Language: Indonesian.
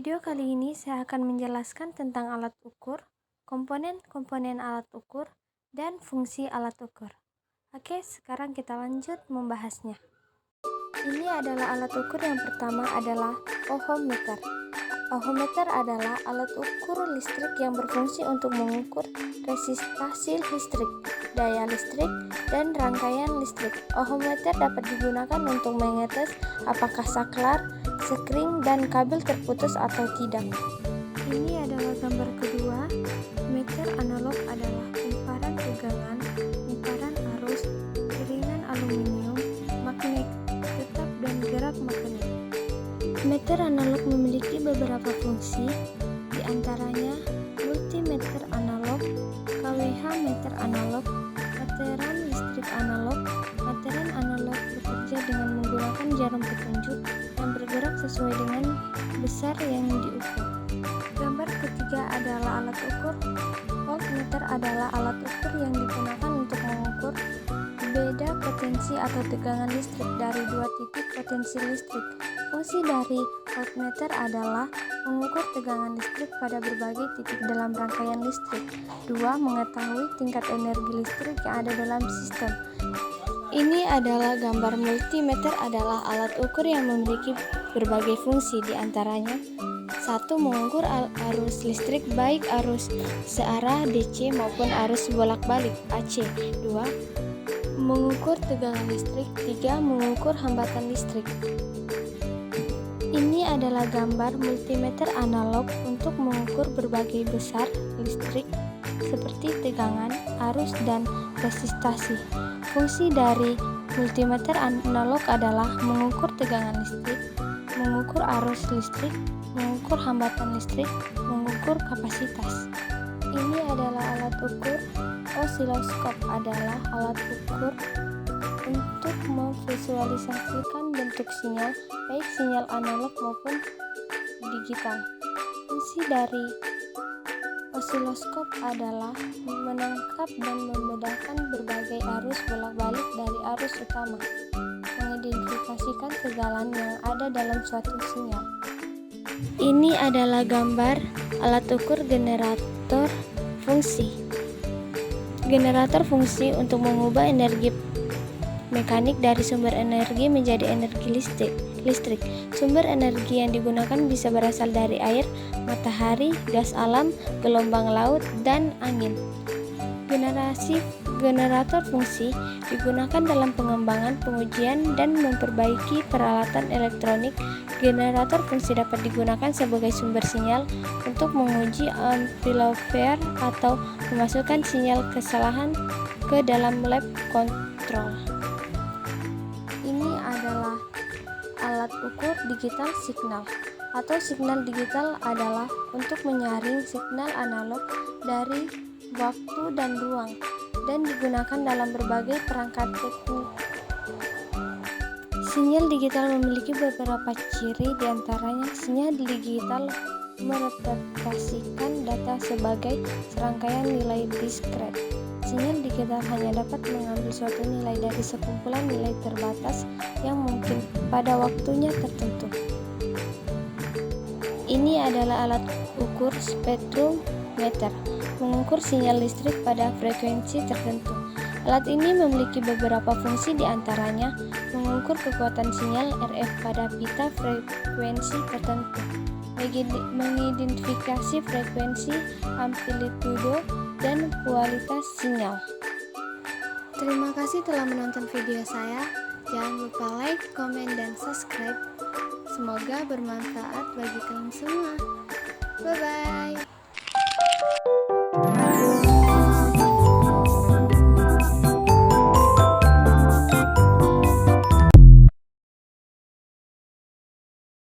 video kali ini saya akan menjelaskan tentang alat ukur, komponen-komponen alat ukur, dan fungsi alat ukur. Oke, sekarang kita lanjut membahasnya. Ini adalah alat ukur yang pertama adalah ohometer. Ohometer adalah alat ukur listrik yang berfungsi untuk mengukur resistasi listrik, daya listrik, dan rangkaian listrik. Ohometer dapat digunakan untuk mengetes apakah saklar, sekring, dan kabel terputus atau tidak. Ini adalah gambar kedua. Meter analog adalah umparan tegangan, umparan arus, ringan aluminium, magnet tetap, dan gerak magnet. Meter analog memiliki beberapa fungsi, di antaranya multimeter analog, kWh meter analog, meteran listrik analog. Meteran analog bekerja dengan menggunakan jarum petunjuk yang bergerak sesuai dengan besar yang diukur. Gambar ketiga adalah alat ukur. Voltmeter adalah alat ukur yang digunakan untuk mengukur beda potensi atau tegangan listrik dari dua titik potensi listrik. Fungsi dari voltmeter adalah mengukur tegangan listrik pada berbagai titik dalam rangkaian listrik. 2. Mengetahui tingkat energi listrik yang ada dalam sistem. Ini adalah gambar. Multimeter adalah alat ukur yang memiliki berbagai fungsi, di antaranya 1. Mengukur arus listrik baik arus searah DC maupun arus bolak-balik AC. 2. Mengukur tegangan listrik. 3. Mengukur hambatan listrik. Ini adalah gambar multimeter analog untuk mengukur berbagai besar listrik seperti tegangan, arus, dan resistasi. Fungsi dari multimeter analog adalah mengukur tegangan listrik, mengukur arus listrik, mengukur hambatan listrik, mengukur kapasitas. Ini adalah alat ukur. Osiloskop adalah alat ukur untuk memvisualisasikan bentuk sinyal, baik sinyal analog maupun digital. Fungsi dari osiloskop adalah menangkap dan membedakan berbagai arus bolak-balik dari arus utama, mengidentifikasikan tegangan yang ada dalam suatu sinyal. Ini adalah gambar alat ukur generator fungsi. Generator fungsi untuk mengubah energi mekanik dari sumber energi menjadi energi listrik. Sumber energi yang digunakan bisa berasal dari air, matahari, gas alam, gelombang laut, dan angin. Generator fungsi digunakan dalam pengembangan, pengujian, dan memperbaiki peralatan elektronik. Generator fungsi dapat digunakan sebagai sumber sinyal untuk menguji amplifier atau memasukkan sinyal kesalahan ke dalam lab kontrol. Ini adalah alat ukur digital signal, atau signal digital adalah untuk menyaring signal analog dari waktu dan ruang, dan digunakan dalam berbagai perangkat teknik. Sinyal digital memiliki beberapa ciri, diantaranya sinyal digital merepresentasikan data sebagai serangkaian nilai diskret. Sinyal digital hanya dapat mengambil suatu nilai dari sekumpulan nilai terbatas yang mungkin pada waktunya tertentu. Ini adalah alat ukur spektrometer, mengukur sinyal listrik pada frekuensi tertentu. Alat ini memiliki beberapa fungsi, diantaranya mengukur kekuatan sinyal RF pada pita frekuensi tertentu, mengidentifikasi frekuensi, amplitudo, dan kualitas sinyal. Terima kasih telah menonton video saya. Jangan lupa like, komen, dan subscribe. Semoga bermanfaat bagi kalian semua.